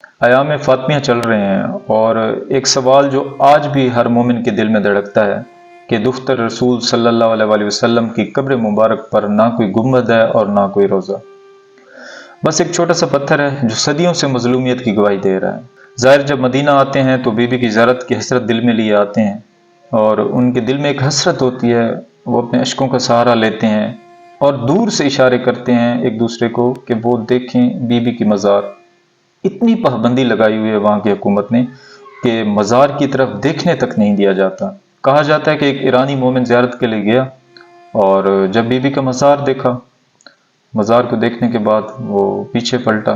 ایام فاطمیہ چل رہے ہیں اور ایک سوال جو آج بھی ہر مومن کے دل میں دھڑکتا ہے کہ دفتر رسول صلی اللہ علیہ وآلہ وسلم کی قبر مبارک پر نہ کوئی گنبد ہے اور نہ کوئی روزہ، بس ایک چھوٹا سا پتھر ہے جو صدیوں سے مظلومیت کی گواہی دے رہا ہے۔ ظاہر جب مدینہ آتے ہیں تو بی بی کی زیارت کی حسرت دل میں لیے آتے ہیں، اور ان کے دل میں ایک حسرت ہوتی ہے، وہ اپنے اشکوں کا سہارا لیتے ہیں اور دور سے اشارے کرتے ہیں ایک دوسرے کو کہ وہ دیکھیں بی بی کی مزار۔ اتنی پابندی لگائی ہوئی ہے وہاں کی حکومت نے کہ مزار کی طرف دیکھنے تک نہیں دیا جاتا۔ کہا جاتا ہے کہ ایک ایرانی مومن زیارت کے لیے گیا اور جب بی بی کا مزار دیکھا، مزار کو دیکھنے کے بعد وہ پیچھے پلٹا۔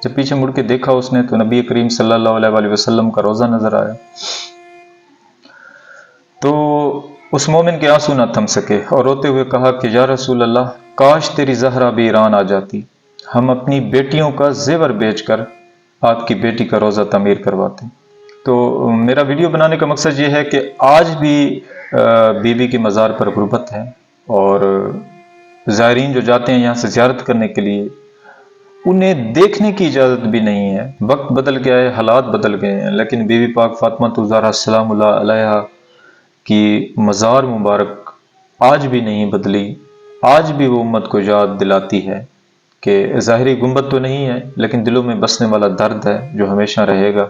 جب پیچھے مڑ کے دیکھا اس نے تو نبی کریم صلی اللہ علیہ وآلہ وسلم کا روزہ نظر آیا۔ تو اس مومن کے آنسو نہ تھم سکے اور روتے ہوئے کہا کہ یا رسول اللہ، کاش تیری زہرا بھی ایران آ جاتی، ہم اپنی بیٹیوں کا زیور بیچ کر آپ کی بیٹی کا روزہ تعمیر کرواتے۔ تو میرا ویڈیو بنانے کا مقصد یہ ہے کہ آج بھی بی بی کے مزار پر غربت ہے، اور زائرین جو جاتے ہیں یہاں سے زیارت کرنے کے لیے انہیں دیکھنے کی اجازت بھی نہیں ہے۔ وقت بدل گیا ہے، حالات بدل گئے ہیں، لیکن بی بی پاک فاطمہ الزہرا السلام اللہ علیہا کی مزار مبارک آج بھی نہیں بدلی۔ آج بھی وہ امت کو یاد دلاتی ہے کہ ظاہری گنبد تو نہیں ہے لیکن دلوں میں بسنے والا درد ہے جو ہمیشہ رہے گا۔